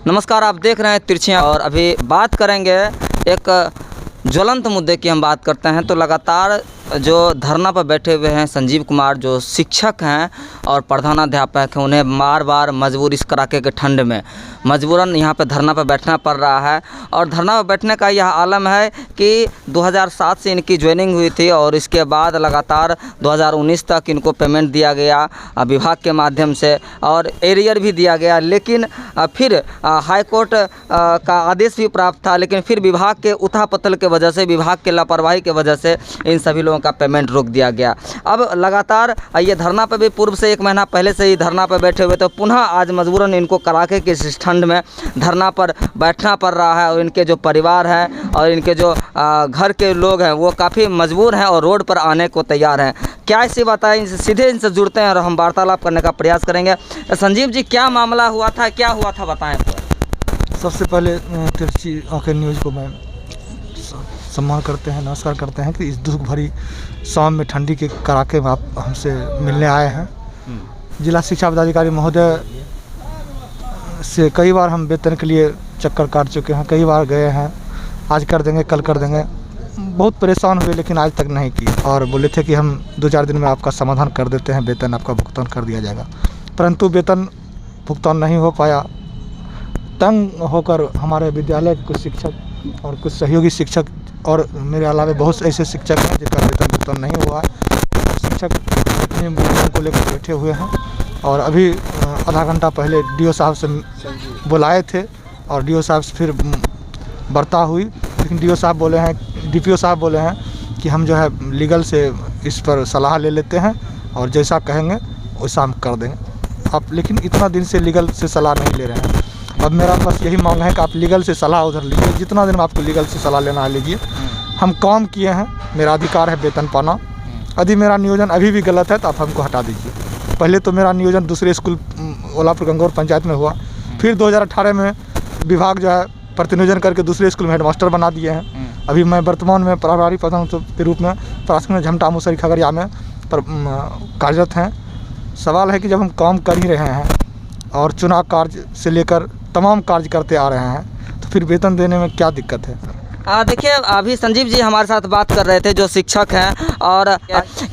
नमस्कार, आप देख रहे हैं तिरछियाँ और अभी बात करेंगे एक ज्वलंत मुद्दे की। हम बात करते हैं तो लगातार जो धरना पर बैठे हुए हैं संजीव कुमार, जो शिक्षक हैं और प्रधानाध्यापक हैं, उन्हें बार बार मजबूर इस कड़ाके के ठंड में मजबूरन यहाँ पर धरना पर बैठना पड़ रहा है। और धरना पर बैठने का यह आलम है कि 2007 से इनकी ज्वाइनिंग हुई थी और इसके बाद लगातार 2019 तक इनको पेमेंट दिया गया विभाग के माध्यम से और एरियर भी दिया गया, लेकिन फिर हाई कोर्ट का आदेश भी प्राप्त था, लेकिन फिर विभाग के उथल-पुथल के वजह से, विभाग के लापरवाही के वजह से इन सभी लोगों का पेमेंट रोक दिया गया। अब लगातार ये धरना पर भी पूर्व से 1 महीना पहले से ही धरना पर बैठे हुए, तो पुनः आज मजबूरन इनको कड़ाके के इस ठंड में धरना पर बैठना पड़ रहा है। और इनके जो परिवार हैं और इनके जो घर के लोग हैं वो काफ़ी मजबूर हैं और रोड पर आने को तैयार हैं। क्या ऐसी बात है, इनसे सीधे इनसे जुड़ते हैं और हम वार्तालाप करने का प्रयास करेंगे। संजीव जी, क्या मामला हुआ था, क्या हुआ था, बताएं। सबसे पहले तिरछी आंखें न्यूज़ को मैं सम्मान करते हैं, नमस्कार करते हैं कि इस दुख भरी शाम में ठंडी के कड़ाके में आप हमसे मिलने आए हैं। जिला शिक्षा पदाधिकारी महोदय से कई बार हम वेतन के लिए चक्कर काट चुके हैं, कई बार गए हैं, आज कर देंगे, कल कर देंगे, बहुत परेशान हुए, लेकिन आज तक नहीं की। और बोले थे कि हम 2-4 दिन में आपका समाधान कर देते हैं, वेतन आपका भुगतान कर दिया जाएगा, परंतु वेतन भुगतान नहीं हो पाया। तंग होकर हमारे विद्यालय के कुछ शिक्षक और कुछ सहयोगी शिक्षक और मेरे अलावा बहुत से ऐसे शिक्षक हैं जिनका वेतन भुगतान नहीं हुआ है। शिक्षक अपने मुद्दों को लेकर बैठे हुए हैं और अभी आधा घंटा पहले डीओ साहब से बुलाए थे और डीओ साहब से फिर वार्ता हुई, लेकिन डीओ साहब बोले हैं, डीपीओ साहब बोले हैं कि हम जो है लीगल से इस पर सलाह ले लेते हैं और जैसा कहेंगे वैसा हम कर देंगे आप। लेकिन इतना दिन से लीगल से सलाह नहीं ले रहे हैं। अब मेरा बस यही मांग है कि आप लीगल से सलाह उधर लीजिए, जितना दिन में आपको लीगल से सलाह लेना है लीजिए। हम काम किए हैं, मेरा अधिकार है वेतन पाना। यदि मेरा नियोजन अभी भी गलत है तो आप हमको हटा दीजिए। पहले तो मेरा नियोजन दूसरे स्कूल ओलापुर गंगौर पंचायत में हुआ, फिर 2018 में विभाग जो है प्रतिनियोजन करके दूसरे स्कूल में हेडमास्टर बना दिए हैं। अभी मैं वर्तमान में प्रभारी प्रधान के रूप में प्राथमिक झमटा मुसरी खगड़िया में कार्यरत हैं। सवाल है कि जब हम काम कर ही रहे हैं और चुनाव कार्य से लेकर तमाम कार्य करते आ रहे हैं तो फिर वेतन देने में क्या दिक्कत है। देखिए, अभी संजीव जी हमारे साथ बात कर रहे थे जो शिक्षक हैं और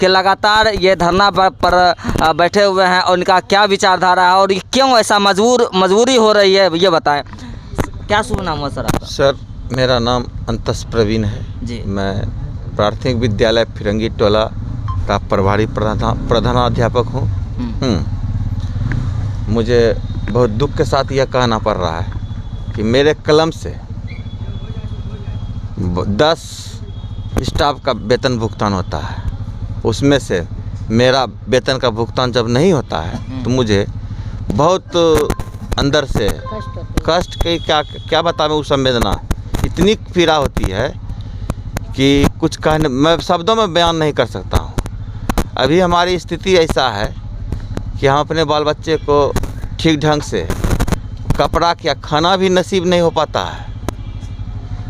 कि लगातार ये धरना पर बैठे हुए हैं और उनका क्या विचारधारा है और क्यों ऐसा मजबूरी हो रही है, ये बताएं। क्या शुभ नाम हुआ सर आपका? सर, मेरा नाम अंतस प्रवीण है जी। मैं प्राथमिक विद्यालय फिरंगी टोला का प्रभारी प्रधानाध्यापक हूँ। मुझे बहुत दुख के साथ यह कहना पड़ रहा है कि मेरे कलम से 10 स्टाफ का वेतन भुगतान होता है, उसमें से मेरा वेतन का भुगतान जब नहीं होता है तो मुझे बहुत अंदर से कष्ट के क्या बताऊं, उस संवेदना इतनी पीड़ा होती है कि कुछ कहने मैं शब्दों में बयान नहीं कर सकता हूँ। अभी हमारी स्थिति ऐसा है कि हम अपने बाल बच्चे को ठीक ढंग से कपड़ा या खाना भी नसीब नहीं हो पाता है।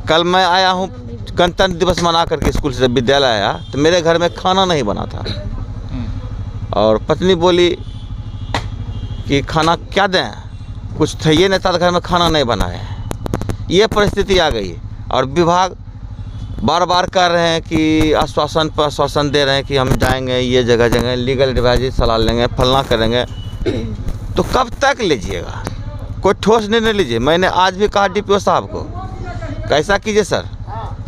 कल मैं आया हूँ गणतंत्र दिवस मना करके स्कूल से विद्यालय आया तो मेरे घर में खाना नहीं बना था और पत्नी बोली कि खाना क्या दें, कुछ थे ये नहीं था, घर में खाना नहीं बनाए। ये परिस्थिति आ गई और विभाग बार बार कर रहे हैं कि आश्वासन पर आश्वासन दे रहे हैं कि हम जाएंगे ये जगह लीगल एडवाइजरी सलाह लेंगे, फलना करेंगे। तो कब तक लीजिएगा, कोई ठोस निर्णय लीजिए। मैंने आज भी कहा डीपीओ साहब को, कैसा कीजिए सर,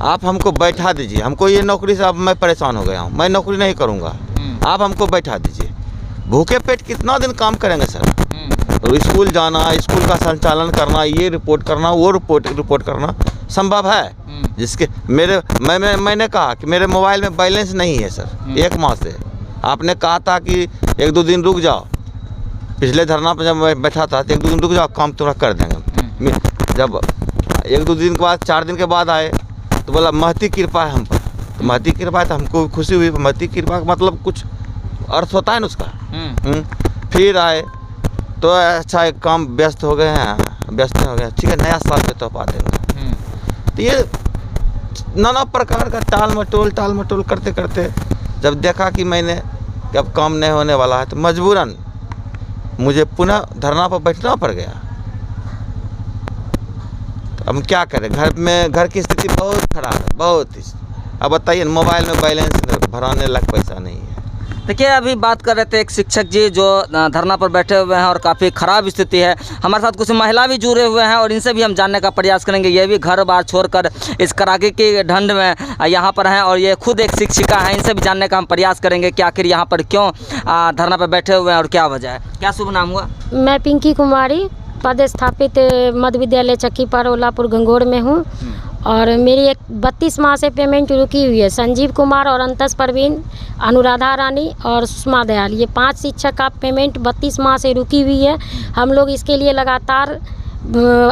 आप हमको बैठा दीजिए, हमको ये नौकरी से अब मैं परेशान हो गया हूँ, मैं नौकरी नहीं करूँगा, आप हमको बैठा दीजिए। भूखे पेट कितना दिन काम करेंगे सर? तो स्कूल जाना, स्कूल का संचालन करना, ये रिपोर्ट करना, वो रिपोर्ट करना संभव है? जिसके मैंने कहा कि मेरे मोबाइल में बैलेंस नहीं है सर 1 माह से। आपने कहा था कि 1-2 दिन रुक जाओ, पिछले धरना पर जब मैं बैठा था तो 1-2 दिन रुक जाओ, काम थोड़ा कर देंगे। जब 1-2 दिन के बाद 4 दिन के बाद आए तो बोला महती कृपा है हम पर। तो महती कृपा है तो हमको खुशी हुई। महती कृपा का मतलब कुछ अर्थ होता है ना उसका। फिर आए तो अच्छा एक काम व्यस्त हो गए हैं, व्यस्त हो गए, ठीक है, नया साल पे तो पा देंगे। तो ये नाना प्रकार का टाल मटोल करते करते जब देखा कि मैंने कि अब काम नहीं होने वाला है तो मजबूरन मुझे पुनः धरना पर बैठना पड़ गया। तो हम क्या करें, घर की स्थिति बहुत ख़राब है, बहुत ही। अब बताइए, मोबाइल में बैलेंस भराने लायक पैसा नहीं है। देखिए, अभी बात कर रहे थे एक शिक्षक जी जो धरना पर बैठे हुए हैं और काफ़ी ख़राब स्थिति है। हमारे साथ कुछ महिला भी जुड़े हुए हैं और इनसे भी हम जानने का प्रयास करेंगे। ये भी घर बार छोड़कर इस कड़ाके की ठंड में यहाँ पर हैं और ये खुद एक शिक्षिका हैं। इनसे भी जानने का हम प्रयास करेंगे कि आखिर यहाँ पर क्यों धरना पर बैठे हुए हैं और क्या वजह है। क्या शुभ नाम हुआ? मैं पिंकी कुमारी, पदस्थापित मध्य विद्यालय चक्की पर ओलापुर गंगोर में हूँ और मेरी एक 32 माह से पेमेंट रुकी हुई है। संजीव कुमार और अंतस परवीन, अनुराधा रानी और सुषमा दयाल, ये 5 शिक्षक का पेमेंट 32 माह से रुकी हुई है। हम लोग इसके लिए लगातार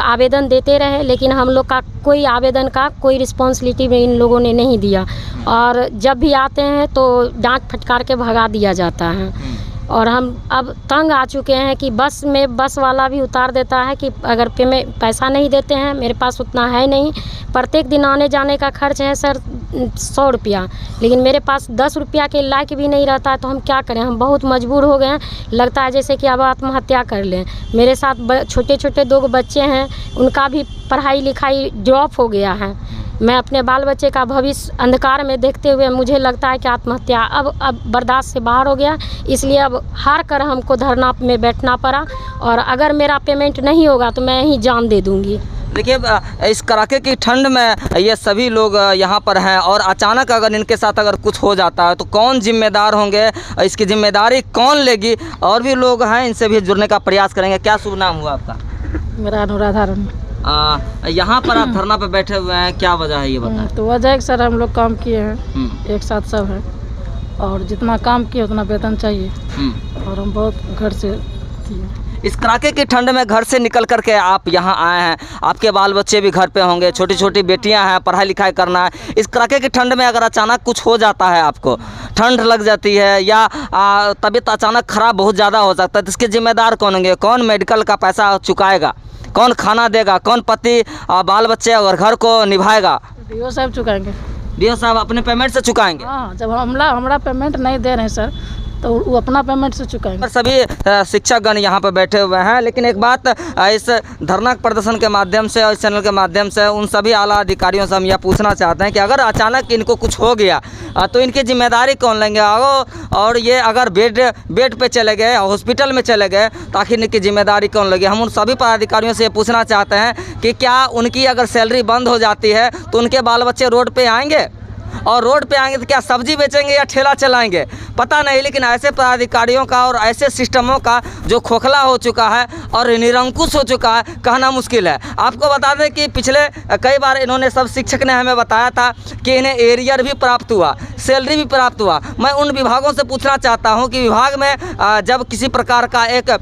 आवेदन देते रहे, लेकिन हम लोग का कोई आवेदन का कोई रिस्पॉन्सिबिलिटी इन लोगों ने नहीं दिया और जब भी आते हैं तो डांट फटकार के भगा दिया जाता है। और हम अब तंग आ चुके हैं कि बस में बस वाला भी उतार देता है कि अगर पैसा नहीं देते हैं, मेरे पास उतना है नहीं, प्रत्येक दिन आने जाने का खर्च है सर 100 रुपया, लेकिन मेरे पास 10 रुपया के लायक भी नहीं रहता है। तो हम क्या करें, हम बहुत मजबूर हो गए हैं। लगता है जैसे कि अब आत्महत्या कर लें। मेरे साथ छोटे छोटे 2 बच्चे हैं, उनका भी पढ़ाई लिखाई ड्रॉप हो गया है। मैं अपने बाल बच्चे का भविष्य अंधकार में देखते हुए मुझे लगता है कि आत्महत्या अब बर्दाश्त से बाहर हो गया, इसलिए अब हार कर हमको धरना में बैठना पड़ा और अगर मेरा पेमेंट नहीं होगा तो मैं ही जान दे दूँगी। देखिए, इस कड़ाके की ठंड में ये सभी लोग यहाँ पर हैं और अचानक अगर इनके साथ अगर कुछ हो जाता है तो कौन जिम्मेदार होंगे, इसकी जिम्मेदारी कौन लेगी? और भी लोग हैं, इनसे भी जुड़ने का प्रयास करेंगे। क्या शुभ नाम हुआ आपका? मेरा अनुराधा रानी। यहाँ पर आप धरना पे बैठे हुए हैं, क्या वजह है ये बताएं? तो वजह है कि सर हम लोग काम किए हैं, एक साथ सब है और जितना काम किए उतना वेतन चाहिए और हम बहुत घर से इस कड़ाके की ठंड में घर से निकल करके आप यहाँ आए हैं। आपके बाल बच्चे भी घर पे होंगे, छोटी छोटी बेटियां हैं, पढ़ाई लिखाई करना है। इस कड़ाके की ठंड में अगर अचानक कुछ हो जाता है, आपको ठंड लग जाती है या तबीयत अचानक ख़राब बहुत ज़्यादा हो सकता है, तो इसके जिम्मेदार कौन होंगे? कौन मेडिकल का पैसा चुकाएगा? कौन खाना देगा? कौन पति बाल बच्चे और घर को निभाएगा? डीओ साहब चुकाएंगे। डीओ साहब अपने पेमेंट से चुकाएंगे? हाँ, जब हमारा पेमेंट नहीं दे रहे हैं सर तो वो अपना पेमेंट से चुकाएंगे। सभी शिक्षकगण यहाँ पर बैठे हुए हैं, लेकिन एक बात इस धरना प्रदर्शन के माध्यम से और इस चैनल के माध्यम से उन सभी आला अधिकारियों से हम यह पूछना चाहते हैं कि अगर अचानक इनको कुछ हो गया तो इनकी जिम्मेदारी कौन लेंगे? और ये अगर बेड पे चले गए, हॉस्पिटल में चले गए, तो आखिर इनकी जिम्मेदारी कौन लेंगे? हम उन सभी पदाधिकारियों से ये पूछना चाहते हैं कि क्या उनकी अगर सैलरी बंद हो जाती है तो उनके बाल बच्चे रोड पे आएंगे? और रोड पे आएंगे तो क्या सब्जी बेचेंगे या ठेला चलाएंगे? पता नहीं, लेकिन ऐसे पदाधिकारियों का और ऐसे सिस्टमों का जो खोखला हो चुका है और निरंकुश हो चुका है, कहना मुश्किल है। आपको बता दें कि पिछले कई बार इन्होंने सब शिक्षक ने हमें बताया था कि इन्हें एरियर भी प्राप्त हुआ, सैलरी भी प्राप्त हुआ। मैं उन विभागों से पूछना चाहता हूँ कि विभाग में जब किसी प्रकार का एक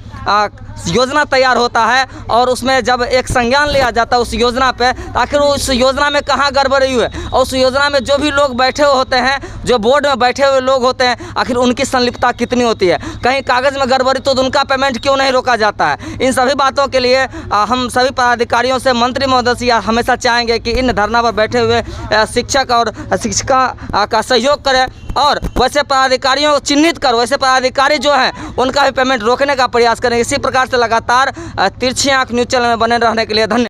योजना तैयार होता है और उसमें जब एक संज्ञान लिया जाता है उस योजना पे, आखिर उस योजना में कहाँ गड़बड़ी हुई है और उस योजना में जो भी लोग बैठे हुए होते हैं, जो बोर्ड में बैठे हुए लोग होते हैं, आखिर उनकी संलिप्तता कितनी होती है? कहीं कागज़ में गड़बड़ी तो उनका पेमेंट क्यों नहीं रोका जाता है? इन सभी बातों के लिए हम सभी पदाधिकारियों से मंत्री महोदय से हमेशा चाहेंगे कि इन धरना पर बैठे हुए शिक्षक और शिक्षिका का सहयोग करें और वैसे पदाधिकारियों को चिन्हित कर वैसे पदाधिकारी जो हैं उनका भी पेमेंट रोकने का प्रयास करें। इसी प्रकार से लगातार तिरछी आंख न्यूज़ चैनल में बने रहने के लिए धन्यवाद।